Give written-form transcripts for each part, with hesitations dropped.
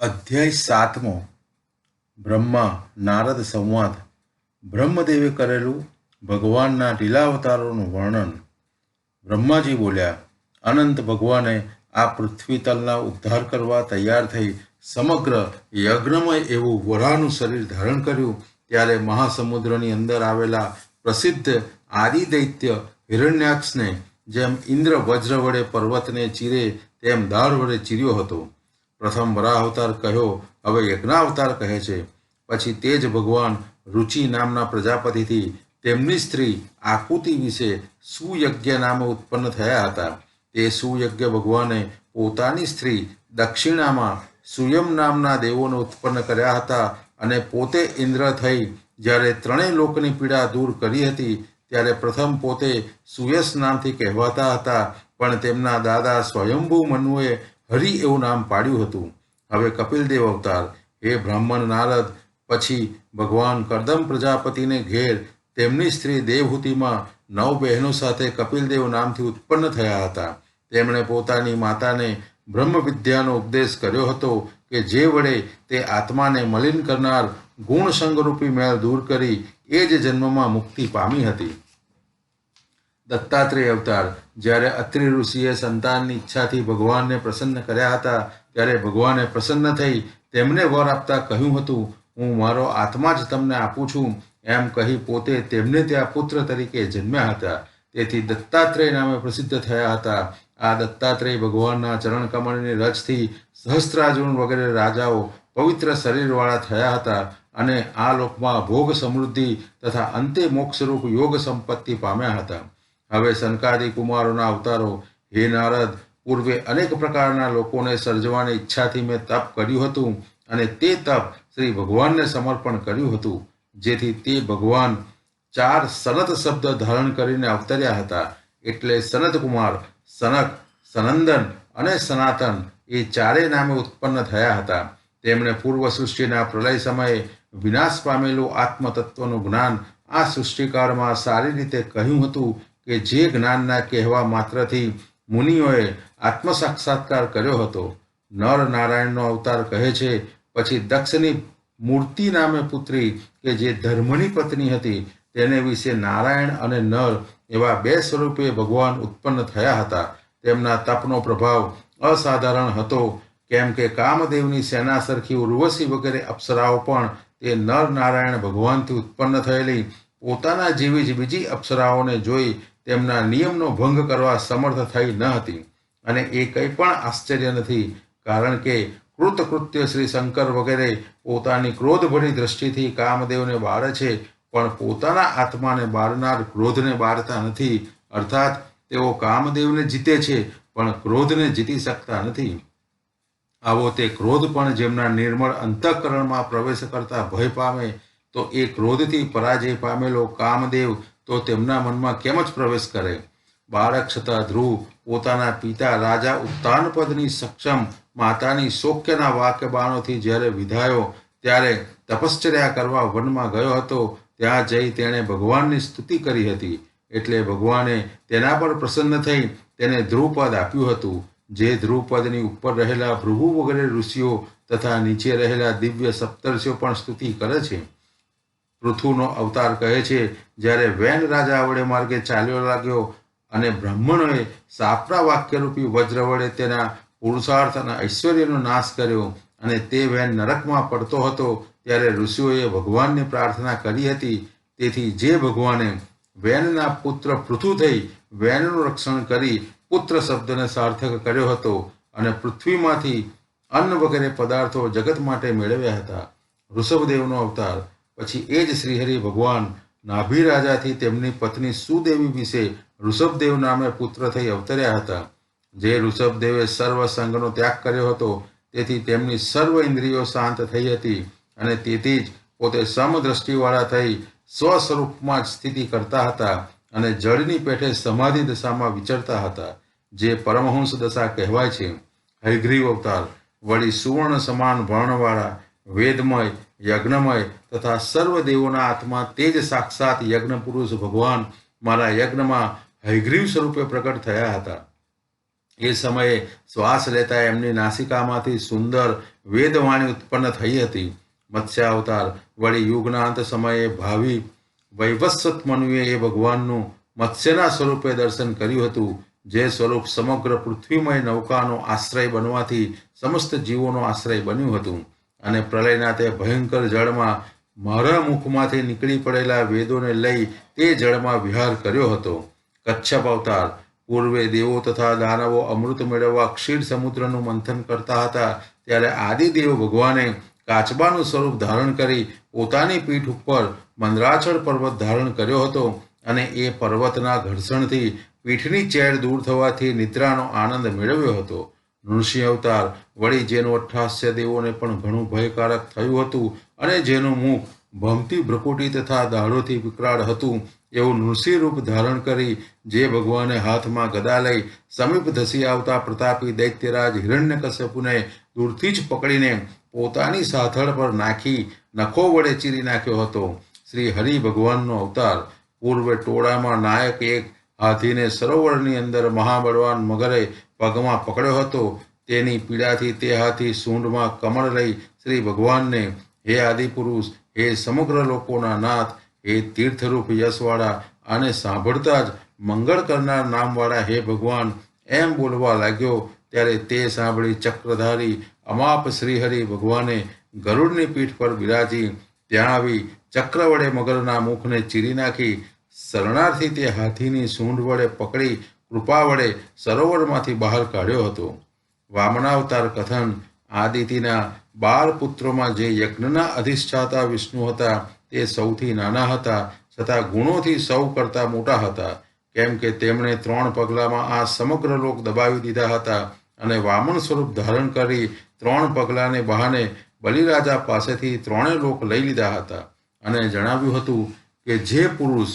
અધ્યાય 7મો બ્રહ્મા નારદ સંવાદ. બ્રહ્મદેવે કરેલું ભગવાનના લીલાવતારોનું વર્ણન. બ્રહ્માજી બોલ્યા, અનંત ભગવાને આ પૃથ્વી તલના ઉદ્ધાર કરવા તૈયાર થઈ સમગ્ર યજ્ઞમય એવું વરાહનું શરીર ધારણ કર્યું. ત્યારે મહાસમુદ્રની અંદર આવેલા પ્રસિદ્ધ આદિદૈત્ય હિરણ્યાક્ષને જેમ ઇન્દ્ર વજ્ર વડે પર્વતને ચીરે તેમ દાળ વડે ચીર્યો હતો. પ્રથમ વરાહ કહ્યો, હવે યજ્ઞાવતાર કહે છે. પછી તે જ ભગવાન રુચિ નામના પ્રજાપતિથી તેમની સ્ત્રી આકુતિ વિશે સુયજ્ઞ નામે ઉત્પન્ન થયા હતા. તે સુયજ્ઞ ભગવાને પોતાની સ્ત્રી દક્ષિણામાં સુયમ નામના દેવોને ઉત્પન્ન કર્યા હતા અને પોતે ઇન્દ્ર થઈ જ્યારે ત્રણેય લોકની પીડા દૂર કરી હતી ત્યારે પ્રથમ પોતે સુયસ નામથી કહેવાતા હતા, પણ તેમના દાદા સ્વયંભૂ મનુએ હરિ એવું નામ પાડ્યું હતું. હવે કપિલદેવ અવતાર. હે બ્રાહ્મણ નારદ, પછી ભગવાન કરદમ પ્રજાપતિને ઘેર તેમની સ્ત્રી દેવહૂતિમાં 9 બહેનો સાથે કપિલદેવ નામથી ઉત્પન્ન થયા હતા. તેમણે પોતાની માતાને બ્રહ્મ વિદ્યાનો ઉપદેશ કર્યો હતો કે જે વડે તે આત્માને મલિન કરનાર ગુણ સંગરૂપી મેળ દૂર કરી એ જ જન્મમાં મુક્તિ પામી હતી. દત્તાત્રેય અવતાર. જ્યારે અત્રિ ઋષિએ સંતાનની ઈચ્છાથી ભગવાનને પ્રસન્ન કર્યા હતા ત્યારે ભગવાને પ્રસન્ન થઈ તેમને વર આપતા કહ્યું હતું, હું મારો આત્મા જ તમને આપું છું એમ કહી પોતે તેમને ત્યાં પુત્ર તરીકે જન્મ્યા હતા. તેથી દત્તાત્રેય નામે પ્રસિદ્ધ થયા હતા. આ દત્તાત્રેય ભગવાનના ચરણકમળની રજથી સહસ્ત્રાર્જુન વગેરે રાજાઓ પવિત્ર શરીરવાળા થયા હતા અને આ લોકમાં ભોગ સમૃદ્ધિ તથા અંતે મોક્ષરૂપ યોગ સંપત્તિ પામ્યા હતા. હવે સનકાદિ કુમારોના અવતારો. હે નારદ, પૂર્વે અનેક પ્રકારના લોકોને સર્જવાની ઈચ્છાથી મેં તપ કર્યું હતું અને તે તપ શ્રી ભગવાનને સમર્પણ કર્યું હતું, જેથી તે ભગવાન 4 સનત શબ્દ ધારણ કરીને અવતર્યા હતા. એટલે સનતકુમાર, સનક, સનંદન અને સનાતન એ ચારેય નામે ઉત્પન્ન થયા હતા. તેમણે પૂર્વ સૃષ્ટિના પ્રલય સમયે વિનાશ પામેલું આત્મતત્વનું જ્ઞાન આ સૃષ્ટિકાળમાં સારી રીતે કહ્યું હતું કે જે જ્ઞાનના કહેવા માત્રથી મુનિઓએ આત્મસાક્ષાત્કાર કર્યો હતો. નર નારાયણનો અવતાર કહે છે. પછી દક્ષની મૂર્તિ નામે પુત્રી કે જે ધર્મની પત્ની હતી તેને વિશે નારાયણ અને નર એવા 2 સ્વરૂપે ભગવાન ઉત્પન્ન થયા હતા. તેમના તપનો પ્રભાવ અસાધારણ હતો, કેમ કે કામદેવની સેના સરખી ઉર્વશી વગેરે અપ્સરાઓ પણ તે નર નારાયણ ભગવાનથી ઉત્પન્ન થયેલી પોતાના જેવી જ બીજી અપ્સરાઓને જોઈ તેમના નિયમનો ભંગ કરવા સમર્થ થઈ ન હતી. અને એ કંઈ પણ આશ્ચર્ય નથી, કારણ કે કૃતકૃત્ય શ્રી શંકર વગેરે પોતાની ક્રોધભરી દ્રષ્ટિથી કામદેવને બાળે છે, પણ પોતાના આત્માને બાળનાર ક્રોધને બાળતા નથી. અર્થાત તેઓ કામદેવને જીતે છે પણ ક્રોધને જીતી શકતા નથી. આવો તે ક્રોધ પણ જેમના નિર્મળ અંતઃકરણમાં પ્રવેશ કરતા ભય પામે, તો એ ક્રોધથી પરાજય પામેલો કામદેવ તો તેમના મનમાં કેમ જ પ્રવેશ કરે? બાળક છતાં ધ્રુવ પોતાના પિતા રાજા ઉત્તાનપદની સક્ષમ માતાની શોક્યના વાક્ય બાણોથી જ્યારે વિધાયો ત્યારે તપશ્ચર્યા કરવા વનમાં ગયો હતો. ત્યાં જઈ તેણે ભગવાનની સ્તુતિ કરી હતી. એટલે ભગવાને તેના પર પ્રસન્ન થઈ તેને ધ્રુવપદ આપ્યું હતું. જે ધ્રુવપદની ઉપર રહેલા ભૃગુ વગેરે ઋષિઓ તથા નીચે રહેલા દિવ્ય સપ્તર્ષિઓ પણ સ્તુતિ કરે છે. પૃથુનો અવતાર કહે છે. જ્યારે વેન રાજા વડે માર્ગે ચાલ્યો લાગ્યો અને બ્રાહ્મણોએ સાપરા વાક્યરૂપી વજ્ર વડે તેના પુરુષાર્થ અને ઐશ્વર્યનો નાશ કર્યો અને તે વેન નરકમાં પડતો હતો, ત્યારે ઋષિઓએ ભગવાનની પ્રાર્થના કરી હતી. તેથી જે ભગવાને વેનના પુત્ર પૃથુ થઈ વેનનું રક્ષણ કરી પુત્ર શબ્દને સાર્થક કર્યો હતો અને પૃથ્વીમાંથી અન્ન વગેરે પદાર્થો જગત માટે મેળવ્યા હતા. ઋષભદેવનો અવતાર. પછી એ જ શ્રીહરિ ભગવાન નાભી રાજાથી તેમની પત્ની સુદેવી વિશે ઋષભદેવ નામે પુત્ર થઈ અવતર્યા હતા. જે ઋષભદેવે સર્વ સંગનો ત્યાગ કર્યો હતો તેથી તેમની સર્વ ઇન્દ્રિયો શાંત થઈ હતી અને તેથી જ પોતે સમદ્રષ્ટિવાળા થઈ સ્વસ્વરૂપમાં જ સ્થિતિ કરતા હતા અને જળની પેઠે સમાધિ દશામાં વિચરતા હતા, જે પરમહંસ દશા કહેવાય છે. હયગ્રીવ અવતાર. વળી સુવર્ણ સમાન વર્ણવાળા વેદમય, યજ્ઞમય તથા સર્વ દેવોના આત્મા તે જ સાક્ષાત યજ્ઞ પુરુષ ભગવાન મારા યજ્ઞમાં હયગ્રીવ સ્વરૂપે પ્રકટ થયા હતા. એ સમયે શ્વાસ લેતા એમની નાસિકામાંથી સુંદર વેદવાણી ઉત્પન્ન થઈ હતી. મત્સ્ય અવતાર વળી યુગના અંત સમયે ભાવિ વૈવસ્વત મનુએ એ ભગવાનનું મત્સ્યના સ્વરૂપે દર્શન કર્યું હતું, જે સ્વરૂપ સમગ્ર પૃથ્વીમય નૌકાનો આશ્રય બનવાથી સમસ્ત જીવોનો આશ્રય બન્યું હતું. અને પ્રલયના તે ભયંકર જળમાં મારા મુખમાંથી નીકળી પડેલા વેદોને લઈ તે જળમાં વિહાર કર્યો હતો. કચ્છપ અવતાર પૂર્વે દેવો તથા દાનવો અમૃત મેળવવા ક્ષીર સમુદ્રનું મંથન કરતા હતા, ત્યારે આદિદેવ ભગવાને કાચબાનું સ્વરૂપ ધારણ કરી પોતાની પીઠ ઉપર મંદરાચળ પર્વત ધારણ કર્યો હતો, અને એ પર્વતના ઘર્ષણથી પીઠની ચેર દૂર થવાથી નિદ્રાનો આનંદ મેળવ્યો હતો. નૃસિંહ અવતાર વળી જેનું અઠ્ઠાસ્ય દેવોને પણ ઘણું ભયકારક થયું હતું, અને જેનું મુખ ભમતી ભ્રકુટી તથા દાઢોથી વિકરાળ હતું, એવું નૃસિંહ રૂપ ધારણ કરી જે ભગવાને હાથમાં ગદા લઈ સમીપ ધસી આવતા પ્રતાપી દૈત્યરાજ હિરણ્યકશ્યપુને દૂરથી જ પકડીને પોતાની સાથળ પર નાખી નખો વડે ચીરી નાખ્યો હતો. શ્રી હરિ ભગવાનનો અવતાર પૂર્વે ટોળામાં નાયક એક હાથીને સરોવરની અંદર મહાબળવાન મગરે પગમાં પકડ્યો હતો. તેની પીડાથી તે હાથી સૂંઢમાં કમળ લઈ શ્રી ભગવાનને, હે આદિપુરુષ, હે સમગ્ર લોકોના નાથ, હે તીર્થરૂપ યશવાળા અને સાંભળતા જ મંગળ કરનાર નામવાળા હે ભગવાન, એમ બોલવા લાગ્યો. ત્યારે તે સાંભળી ચક્રધારી અમાપ શ્રીહરિ ભગવાને ગરુડની પીઠ પર બિરાજી ત્યાં આવી ચક્ર વડે મગરના મુખને ચીરી નાખી શરણાર્થી તે હાથીની સૂંઢ વડે પકડી કૃપા વડે સરોવરમાંથી બહાર કાઢ્યો હતો. વામનાવતાર કથન આદિતિના 12 પુત્રોમાં જે યજ્ઞના અધિષ્ઠાતા વિષ્ણુ હતા તે સૌથી નાના હતા, છતાં ગુણોથી સૌ કરતાં મોટા હતા, કેમ કે તેમણે 3 પગલામાં આ સમગ્ર લોક દબાવી દીધા હતા, અને વામન સ્વરૂપ ધારણ કરી 3 પગલાને બહાને બલિરાજા પાસેથી 3 લોક લઈ લીધા હતા, અને જણાવ્યું હતું કે જે પુરુષ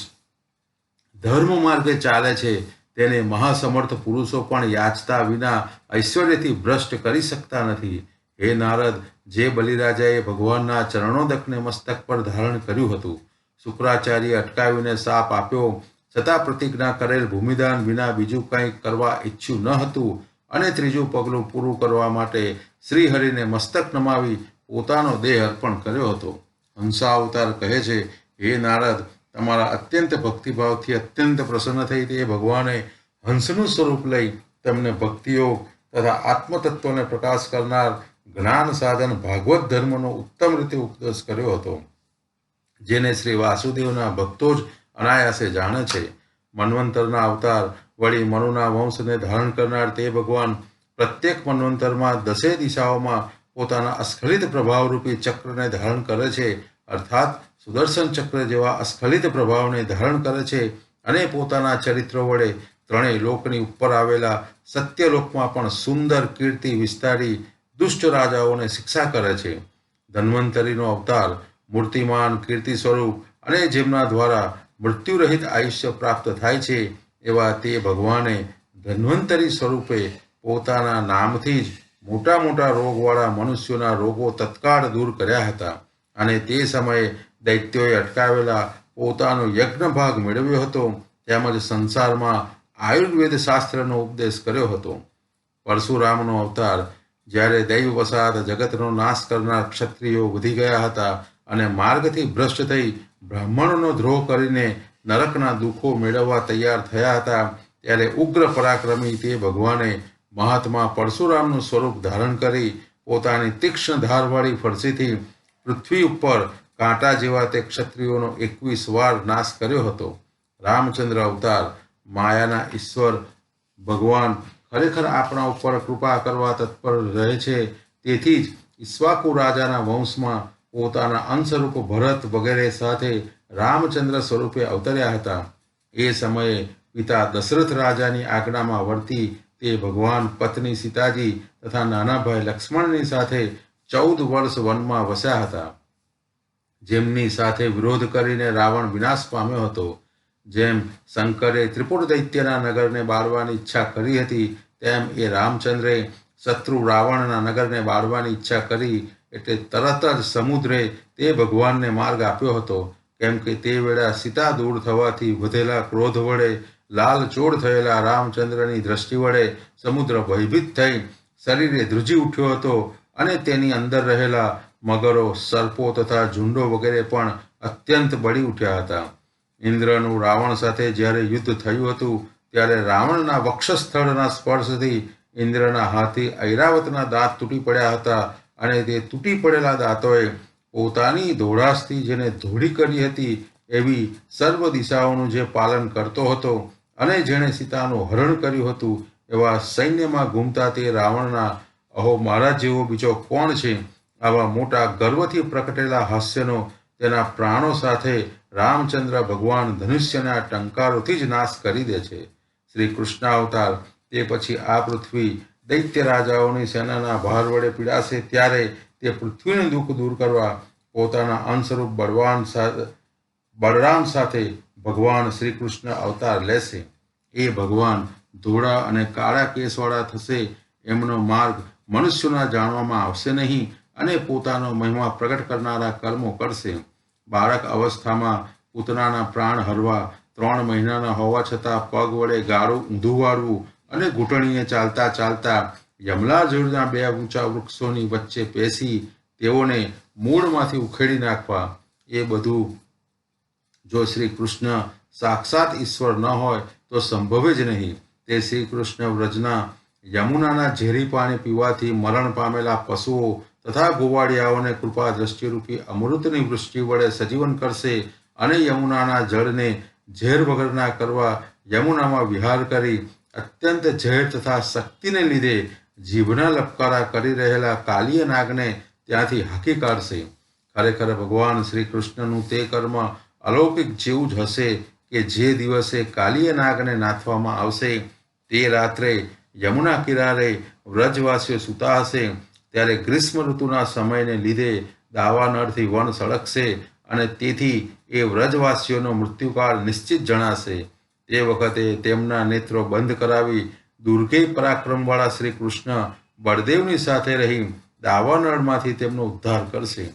ધર્મ માર્ગે ચાલે છે તેને મહાસમર્થ પુરુષો પણ યાચતા વિના ઐશ્વર્યથી ભ્રષ્ટ કરી શકતા નથી. હે નારદ, જે બલિરાજાએ ભગવાનના ચરણોદકને મસ્તક પર ધારણ કર્યું હતું, શુક્રાચાર્ય અટકાવીને શાપ આપ્યો, છતાં પ્રતિજ્ઞા કરેલ ભૂમિદાન વિના બીજું કંઈ કરવા ઈચ્છ્યું ન હતું, અને ત્રીજું પગલું પૂરું કરવા માટે શ્રીહરિને મસ્તક નમાવી પોતાનો દેહ અર્પણ કર્યો હતો. હંસાવતાર કહે છે, હે નારદ, તમારા અત્યંત ભક્તિભાવથી અત્યંત પ્રસન્ન થઈ તે ભગવાને હંસનું સ્વરૂપ લઈ તમને ભક્તિયોગ તથા આત્મતત્વને પ્રકાશ કરનાર જ્ઞાન સાધન ભાગવત ધર્મનો ઉત્તમ રીતે ઉપદેશ કર્યો હતો, જેને શ્રી વાસુદેવના ભક્તો જ અનાયાસે જાણે છે. મન્વંતરના અવતાર વળી મનુના વંશને ધારણ કરનાર તે ભગવાન પ્રત્યેક મન્વંતરમાં 10 દિશાઓમાં પોતાના અસ્ખલિત પ્રભાવરૂપી ચક્રને ધારણ કરે છે, અર્થાત સુદર્શન ચક્ર જેવા અસ્ખલિત પ્રભાવને ધારણ કરે છે, અને પોતાના ચરિત્ર વડે 3 લોકની ઉપર આવેલા સત્યલોકમાં પણ સુંદર કીર્તિ વિસ્તારી દુષ્ટ રાજાઓને શિક્ષા કરે છે. ધન્વંતરીનો અવતાર મૂર્તિમાન કીર્તિ સ્વરૂપ અને જેમના દ્વારા મૃત્યુરહિત આયુષ્ય પ્રાપ્ત થાય છે એવા તે ભગવાને ધન્વંતરી સ્વરૂપે પોતાના નામથી જ મોટા મોટા રોગવાળા મનુષ્યોના રોગો તત્કાળ દૂર કર્યા હતા, અને તે સમયે દૈત્યોએ અટકાવેલા પોતાનો યજ્ઞ ભાગ મેળવ્યો હતો, તેમજ સંસારમાં આયુર્વેદ શાસ્ત્રનો ઉપદેશ કર્યો હતો. પરશુરામનો અવતાર જ્યારે દૈવ વસાત જગતનો નાશ કરનાર ક્ષત્રિયો વધી ગયા હતા અને માર્ગથી ભ્રષ્ટ થઈ બ્રાહ્મણોનો દ્રોહ કરીને નરકના દુઃખો મેળવવા તૈયાર થયા હતા, ત્યારે ઉગ્ર પરાક્રમી તે ભગવાને મહાત્મા પરશુરામનું સ્વરૂપ ધારણ કરી પોતાની તીક્ષ્ણ ધારવાળી ફરસીથી પૃથ્વી ઉપર કાંટા જેવા તે ક્ષત્રિયોનો 21 વાર નાશ કર્યો હતો. રામચંદ્ર અવતાર માયાના ઈશ્વર ભગવાન ખરેખર આપણા ઉપર કૃપા કરવા તત્પર રહે છે, તેથી જ ઈક્ષ્વાકુ રાજાના વંશમાં પોતાના અંશરૂપ ભરત વગેરે સાથે રામચંદ્ર સ્વરૂપે અવતર્યા હતા. એ સમયે પિતા દશરથ રાજાની આજ્ઞામાં વર્તી તે ભગવાન પત્ની સીતાજી તથા નાના ભાઈ લક્ષ્મણની સાથે 14 વર્ષ વનમાં વસ્યા હતા, જેમની સાથે વિરોધ કરીને રાવણ વિનાશ પામ્યો હતો. જેમ શંકરે ત્રિપુર દૈત્યના નગરને બાળવાની ઈચ્છા કરી હતી, તેમ એ રામચંદ્રે શત્રુ રાવણના નગરને બાળવાની ઈચ્છા કરી, એટલે તરત જ સમુદ્રે તે ભગવાનને માર્ગ આપ્યો હતો, કેમ કે તે વેળા સીતા દૂર થવાથી વધેલા ક્રોધ વડે લાલચોળ થયેલા રામચંદ્રની દ્રષ્ટિ વડે સમુદ્ર ભયભીત થઈ શરીરે ધ્રુજી ઉઠ્યો હતો અને તેની અંદર રહેલા મગરો, સર્પો તથા ઝુંડો વગેરે પણ અત્યંત બળી ઉઠ્યા હતા. ઇન્દ્રનું રાવણ સાથે જ્યારે યુદ્ધ થયું હતું ત્યારે રાવણના વક્ષસ્થળના સ્પર્શથી ઇન્દ્રના હાથી ઐરાવતના દાંત તૂટી પડ્યા હતા અને તે તૂટી પડેલા દાંતોએ પોતાની ધોળાશથી જેને ધોળી કરી હતી એવી સર્વ દિશાઓનું જે પાલન કરતો હતો અને જેણે સીતાનું હરણ કર્યું હતું એવા સૈન્યમાં ઘૂમતા તે રાવણના અહો મારા જેવો બીજો કોણ છે? આવા મોટા ગર્વથી પ્રકટેલા હાસ્યનો તેના પ્રાણો સાથે રામચંદ્ર ભગવાન ધનુષ્યના ટંકારોથી જ નાશ કરી દે છે. શ્રી કૃષ્ણ અવતાર તે પછી આ પૃથ્વી દૈત્ય રાજાઓની સેનાના ભાર વડે પીડાશે ત્યારે તે પૃથ્વીનું દુઃખ દૂર કરવા પોતાના અંશરૂપ બળરામ સાથે ભગવાન શ્રી કૃષ્ણ અવતાર લેશે. એ ભગવાન ધોળા અને કાળા કેસવાળા થશે. એમનો માર્ગ મનુષ્યોના જાણવામાં આવશે નહીં અને પોતાનો મહિમા પ્રગટ કરનારા કર્મો કરશે. બાળક અવસ્થામાં પૂતનાના પ્રાણ હરવા 3 મહિનાના હોવા છતાં પગ વડે ગાળું ઊંધું વાળવું અને ઘૂંટણીએ ચાલતા ચાલતા યમલા જોડના 2 ઊંચા વૃક્ષોની વચ્ચે પેસી તેઓને મૂળમાંથી ઉખેડી નાખવા, એ બધું જો શ્રી કૃષ્ણ સાક્ષાત ઈશ્વર ન હોય તો સંભવે જ નહીં. તે શ્રી કૃષ્ણ વ્રજના યમુનાના ઝેરી પાણી પીવાથી મરણ પામેલા પશુઓ તથા ગોવાળિયાઓને કૃપા દ્રષ્ટિરૂપી અમૃતની વૃષ્ટિ વડે સજીવન કરશે અને યમુનાના જળને ઝેર વગરના કરવા યમુનામાં વિહાર કરી અત્યંત ઝેર તથા શક્તિને લીધે જીભના લપકારા કરી રહેલા કાલિય નાગને ત્યાંથી હાંકી કાઢશે. ખરેખર ભગવાન શ્રી કૃષ્ણનું તે કર્મ અલૌકિક જેવું જ હશે કે જે દિવસે કાલિય નાગને નાથવામાં આવશે તે રાત્રે યમુના કિનારે વ્રજવાસીઓ સૂતા હશે ત્યારે ગ્રીષ્મ ઋતુના સમયને લીધે દાવાનળથી વન સળગશે અને તેથી એ વ્રજવાસીઓનો મૃત્યુકાળ નિશ્ચિત જણાશે. તે વખતે તેમના નેત્રો બંધ કરાવી દુર્ગે પરાક્રમવાળા શ્રી કૃષ્ણ બળદેવની સાથે રહી દાવાનળમાંથી તેમનો ઉદ્ધાર કરશે.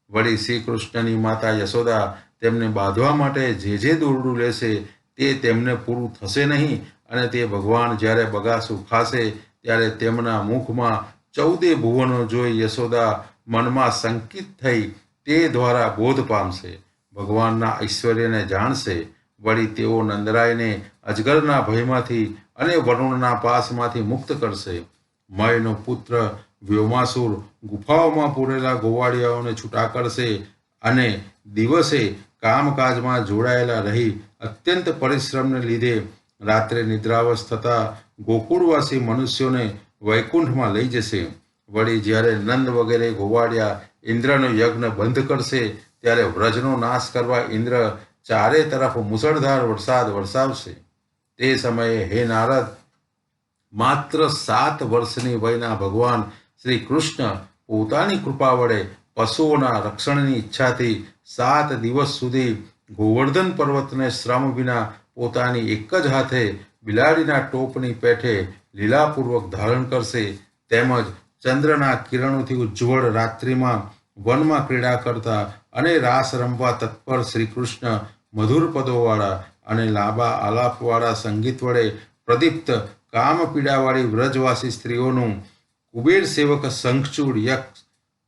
વળી શ્રી કૃષ્ણની માતા યશોદા તેમને બાંધવા માટે જે દોરડું લેશે તે તેમને પૂરું થશે નહીં અને તે ભગવાન જ્યારે બગાસું ખાશે ત્યારે તેમના મુખમાં 14 ભુવનો જોઈ યશોદા મનમાં શંકિત થઈ તે દ્વારા બોધ પામશે, ભગવાનના ઐશ્વર્યને જાણશે. વળી તેઓ નંદરાયને અજગરના ભયમાંથી અને વરુણના પાસમાંથી મુક્ત કરશે. મયનો પુત્ર વ્યોમાસુર ગુફાઓમાં પૂરેલા ગોવાળિયાઓને છૂટા કરશે અને દિવસે કામકાજમાં જોડાયેલા રહી અત્યંત પરિશ્રમને લીધે રાત્રે નિદ્રાવશ થતા ગોકુળવાસી મનુષ્યોને વૈકુંઠમાં લઈ જશે. વળી જ્યારે નંદ વગેરે ગોવાળિયા ઇન્દ્રનો યજ્ઞ બંધ કરશે ત્યારે વ્રજનો નાશ કરવા ઇન્દ્ર ચારે તરફ મુસળધાર વરસાદ વરસાવશે. તે સમયે હે નારદ, માત્ર 7 વર્ષની વયના ભગવાન શ્રી કૃષ્ણ પોતાની કૃપા વડે પશુઓના રક્ષણની ઈચ્છાથી 7 દિવસ સુધી ગોવર્ધન પર્વતને શ્રમ વિના પોતાની એક જ હાથે બિલાડીના ટોપની પેઠે લીલાપૂર્વક ધારણ કરશે. તેમજ ચંદ્રના કિરણોથી ઉજ્જવળ રાત્રિમાં વનમાં ક્રીડા કરતા અને રાસ રમવા તત્પર શ્રી કૃષ્ણ મધુર પદોવાળા અને લાંબા આલાપવાળા સંગીત વડે પ્રદીપ્ત કામપીડાવાળી વ્રજવાસી સ્ત્રીઓનું કુબેર સેવક શંખચૂડ યક્ષ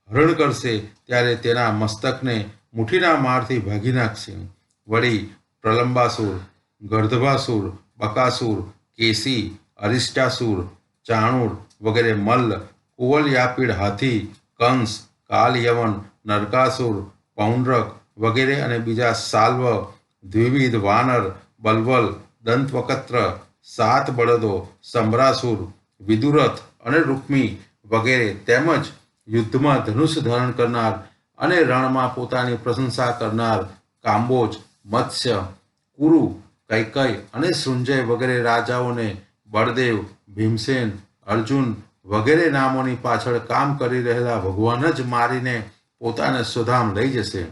હરણ કરશે ત્યારે તેના મસ્તકને મુઠ્ઠીના મારથી ભાગી નાખશે. વળી પ્રલંબાસુર, ગર્ધભાસુર, બકાસુર, કેસી, અરિષ્ટાસુર, ચાણૂર વગેરે મલ્લ, કુવલયાપીડ હાથી, કંસ, કાલયવન, નરકાસુર, પૌંડ્રક વગેરે અને બીજા સાલ્વ, દ્વિવિધ વાનર, બલવલ, દંતવક્ત્ર, 7 બળદો, સંભરાસુર, વિદુરથ અને રૂક્મી વગેરે તેમજ યુદ્ધમાં ધનુષ ધારણ કરનાર અને રણમાં પોતાની પ્રશંસા કરનાર કાંબોજ, મત્સ્ય, કુરુ, કૈકય અને સૃંજય વગેરે રાજાઓને બળદેવ, ભીમસેન, અર્જુન વગેરે નામોની પાછળ કામ કરી રહેલા ભગવાન જ મારીને પોતાને સ્વધામ લઈ જશે.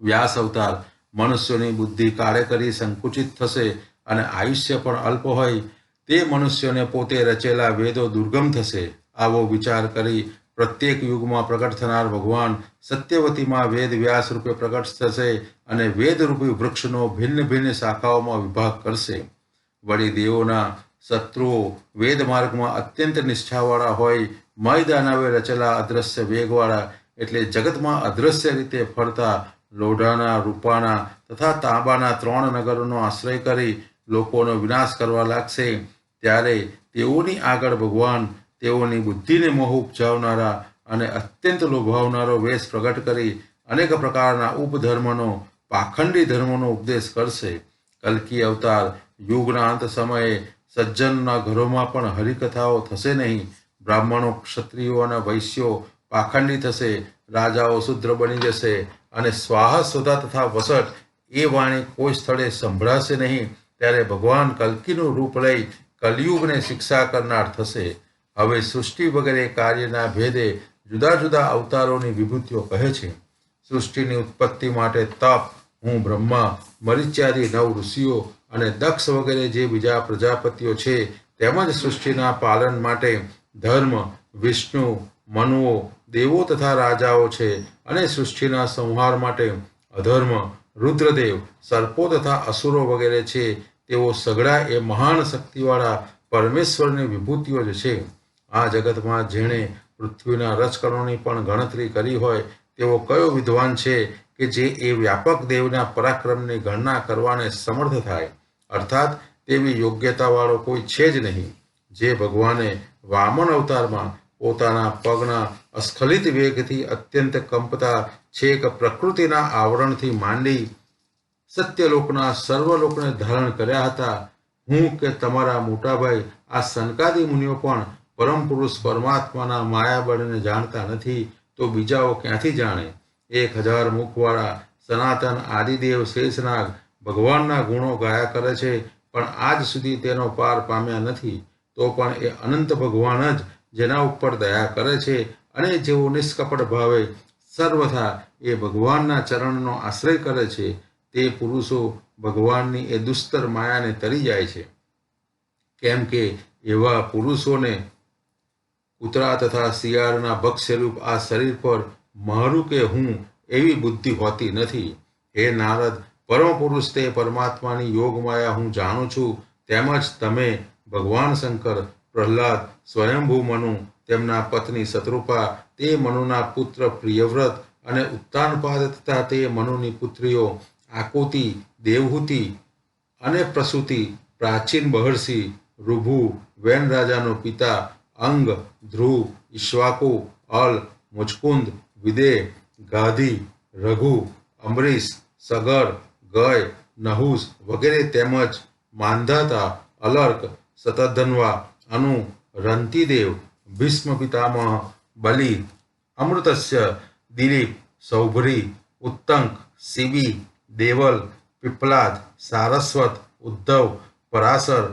વ્યાસ અવતાર મનુષ્યોની બુદ્ધિ કાળે કરી સંકુચિત થશે અને આયુષ્ય પણ અલ્પ હોય તે મનુષ્યોને પોતે રચેલા વેદો દુર્ગમ થશે. આવો વિચાર કરી પ્રત્યેક યુગમાં પ્રગટ થનાર ભગવાન સત્યવતીમાં વેદ વ્યાસ રૂપે પ્રગટ થશે અને વેદરૂપી વૃક્ષનો ભિન્ન ભિન્ન શાખાઓમાં વિભાગ કરશે. વળી દેવોના શત્રુઓ વેદ માર્ગમાં અત્યંત નિષ્ઠાવાળા હોય મય દાનવે રચેલા અદ્રશ્ય વેગવાળા એટલે જગતમાં અદ્રશ્ય રીતે ફરતા લોઢાના, રૂપાના તથા તાંબાના 3 નગરોનો આશ્રય કરી લોકોનો વિનાશ કરવા લાગશે. ત્યારે તેઓની આગળ ભગવાન તેઓની બુદ્ધિને મોહ ઉપજાવનારા અને અત્યંત લોભાવનારો વેશ પ્રગટ કરી અનેક પ્રકારના ઉપધર્મનો, પાખંડી ધર્મનો ઉપદેશ કરશે. કલ્કી અવતાર યુગના અંત સમયે સજ્જનના ઘરોમાં પણ હરિકથાઓ થશે નહીં. બ્રાહ્મણો, ક્ષત્રિયો અને વૈશ્યો પાખંડી થશે, રાજાઓ શુદ્ર બની જશે અને સ્વાહા સ્વધા તથા વસટ એ વાણી કોઈ સ્થળે સંભળાશે નહીં. ત્યારે ભગવાન કલ્કીનું રૂપ લઈ કલિયુગને શિક્ષા કરનાર થશે. હવે સૃષ્ટિ વગેરે કાર્યના ભેદે જુદા જુદા અવતારોની વિભૂતિઓ કહે છે. સૃષ્ટિની ઉત્પત્તિ માટે તપ, હું બ્રહ્મા, મરીચ્યાદી 9 ઋષિઓ અને દક્ષ વગેરે જે બીજા પ્રજાપતિઓ છે, તેમજ સૃષ્ટિના પાલન માટે ધર્મ, વિષ્ણુ, મનુઓ, દેવો તથા રાજાઓ છે અને સૃષ્ટિના સંહાર માટે અધર્મ, રુદ્રદેવ, સર્પો તથા અસુરો વગેરે છે. તેઓ સઘળા એ મહાન શક્તિવાળા પરમેશ્વરની વિભૂતિઓ જ છે. આ જગતમાં જેણે પૃથ્વીના રજકણોની પણ ગણતરી કરી હોય તેવો કયો વિદ્વાન છે કે જે એ વ્યાપક દેવના પરાક્રમની ગણના કરવાને સમર્થ થાય? અર્થાત તેવી યોગ્યતાવાળો કોઈ છે જ નહીં. જે ભગવાને વામન અવતારમાં પોતાના પગના અસ્ખલિત વેગથી અત્યંત કંપતા છેક પ્રકૃતિના આવરણથી માંડી સત્યલોકના સર્વલોકને ધારણ કર્યા હતા. હું કે તમારા મોટાભાઈ આ સનકાદી મુનિઓ પણ પરમ પુરુષ પરમાત્માના માયાબળને જાણતા નથી, તો બીજાઓ ક્યાંથી જાણે? 1000 મુખવાળા સનાતન આદિદેવ શેષનાગ ભગવાનના ગુણો ગાયા કરે છે, પણ આજ સુધી તેનો પાર પામ્યા નથી. તો પણ એ અનંત ભગવાન જ જેના ઉપર દયા કરે છે અને જેઓ નિષ્કપટ ભાવે સર્વથા એ ભગવાનના ચરણનો આશ્રય કરે છે, તે પુરુષો ભગવાનની એ દુસ્તર માયાને તરી જાય છે. કેમ કે એવા પુરુષોને કૂતરા તથા શિયાળના ભક્ષ્યરૂપ આ શરીર પર મારું કે હું એવી બુદ્ધિ હોતી નથી. હે નારદ, પરમ પુરુષ તે પરમાત્માની યોગમાયા હું જાણું છું. તેમજ તમે ભગવાન શંકર, પ્રહલાદ, સ્વયંભૂ મનુ, તેમના પત્ની શત્રુપા, તે મનુના પુત્ર પ્રિયવ્રત અને ઉત્તાનપાદ તથા તે મનુની પુત્રીઓ આકુતિ, દેવહૂતિ અને પ્રસૂતિ, પ્રાચીન બહર્ષિ, ઋભુ, વેન રાજાનો પિતા, અંગ, ધ્રુવ, ઈક્ષ્વાકુ, અલ, મુચકુંદ, વિદેહ, ગાધી, રઘુ, અમરીશ, સગર, ગય, નહુસ વગેરે તેમજ માંધાતા, અલર્ક, શતધન્વા, અનુ, રંતિદેવ, ભીષ્મ પિતામહ, બલિ, અમૃતસ્ય, દિલીપ, સૌભરી, ઉત્તંક, શિબી, દેવલ, પીપ્લાદ, સારસ્વત, ઉદ્ધવ, પરાશર,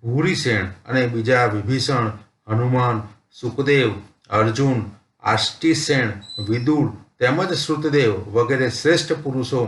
ભૂરિસેન અને બીજા વિભીષણ, હનુમાન, સુખદેવ, અર્જુન, આષ્ટીસેન, વિદુર તેમજ શ્રુતદેવ વગેરે શ્રેષ્ઠ પુરુષો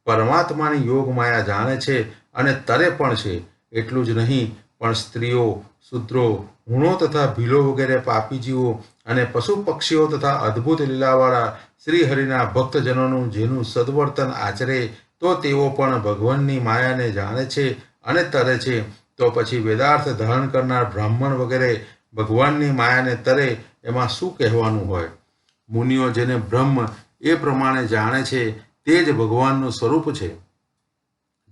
પરમાત્માની યોગમાયા જાણે છે અને તરે પણ છે. એટલું જ નહીં, પણ સ્ત્રીઓ, શૂદ્રો, હુણો તથા ભીલો વગેરે પાપીજીવો અને પશુ પક્ષીઓ તથા અદ્ભુત લીલાવાળા શ્રીહરિના ભક્તજનોનું જેનું સદવર્તન આચરે, તો તેઓ પણ ભગવાનની માયાને જાણે છે અને તરે છે. તો પછી વેદાર્થ ધારણ કરનાર બ્રાહ્મણ વગેરે ભગવાનની માયાને તરે એમાં શું કહેવાનું હોય? મુનિઓ જેને બ્રહ્મ એ પ્રમાણે જાણે છે તે જ ભગવાનનું સ્વરૂપ છે.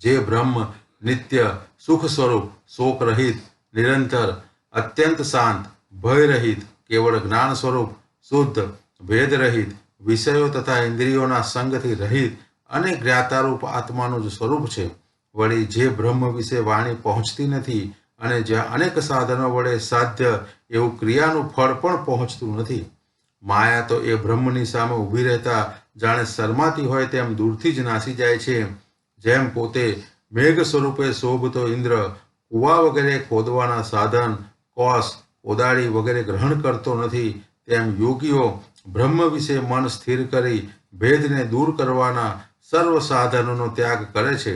જે બ્રહ્મ નિત્ય, સુખ સ્વરૂપ, શોક રહિત, નિરંતર, અત્યંત શાંત, ભય રહિત, કેવળ જ્ઞાન સ્વરૂપ, શુદ્ધ, ભેદ રહિત, વિષયો તથા ઇન્દ્રિયોના સંગથી રહિત અને જ્ઞાતારૂપ આત્માનું જ સ્વરૂપ છે. વળી જે બ્રહ્મ વિશે વાણી પહોંચતી નથી અને જ્યાં અનેક સાધનો વડે સાધ્ય એવું ક્રિયાનું ફળ પણ પહોંચતું નથી. માયા તો એ બ્રહ્મની સામે ઊભી રહેતા જાણે શરમાતી હોય તેમ દૂરથી જ નાસી જાય છે. જેમ પોતે મેઘ સ્વરૂપે શોભતો ઇન્દ્ર કુવા વગેરે ખોદવાના સાધન, કોસ, કોદાળી વગેરે ગ્રહણ કરતો નથી, તેમ યોગીઓ બ્રહ્મ વિશે મન સ્થિર કરી ભેદને દૂર કરવાના સર્વ સાધનોનો ત્યાગ કરે છે.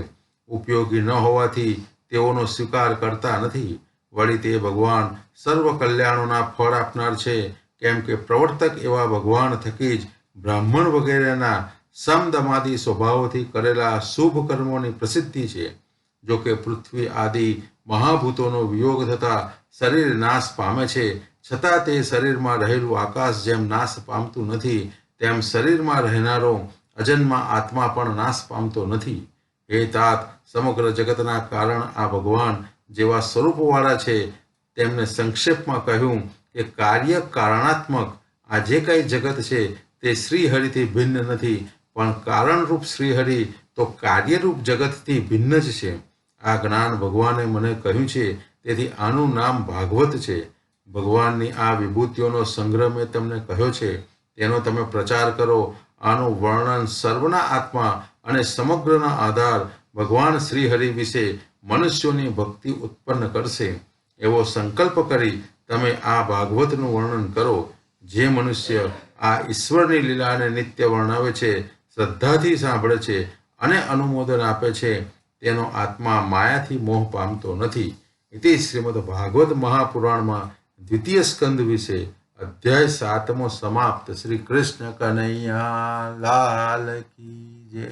ઉપયોગી ન હોવાથી તેઓનો સ્વીકાર કરતા નથી. વળી તે ભગવાન સર્વ કલ્યાણોના ફળ આપનાર છે. કેમ કે પ્રવર્તક એવા ભગવાન થકી જ બ્રાહ્મણ વગેરેના સમદમાદી સ્વભાવોથી કરેલા શુભ કર્મોની પ્રસિદ્ધિ છે. જો કે પૃથ્વી આદિ મહાભૂતોનો વિયોગ થતા શરીર નાશ પામે છે, છતાં તે શરીરમાં રહેલું આકાશ જેમ નાશ પામતું નથી, તેમ શરીરમાં રહેનારો અજન્મા આત્મા પણ નાશ પામતો નથી. હે તાત, સમગ્ર જગતના કારણ આ ભગવાન જેવા સ્વરૂપવાળા છે. તેમને સંક્ષેપમાં કહ્યું કે કાર્ય કારણાત્મક આ જે કંઈ જગત છે તે શ્રીહરિથી ભિન્ન નથી, પણ કારણરૂપ શ્રીહરિ તો કાર્યરૂપ જગતથી ભિન્ન જ છે. આ જ્ઞાન ભગવાને મને કહ્યું છે, તેથી આનું નામ ભાગવત છે. ભગવાનની આ વિભૂતિઓનો સંગ્રહ મેં તમને કહ્યો છે, તેનો તમે પ્રચાર કરો. આનું વર્ણન સર્વના આત્મા અને સમગ્રના આધાર ભગવાન શ્રીહરિ વિશે મનુષ્યોની ભક્તિ ઉત્પન્ન કરશે. એવો સંકલ્પ કરી તમે આ ભાગવતનું વર્ણન કરો. જે મનુષ્ય આ ઈશ્વરની લીલાને નિત્ય વર્ણવે છે, શ્રદ્ધાથી સાંભળે છે અને અનુમોદન આપે છે, તેનો આત્મા માયાથી મોહ પામતો નથી. ઇતિ શ્રીમદ ભાગવત મહાપુરાણમાં દ્વિતીય સ્કંદ વિશે અધ્યાય 7મો સમાપ્ત. શ્રી કૃષ્ણ કનૈયા લાલ કી જય.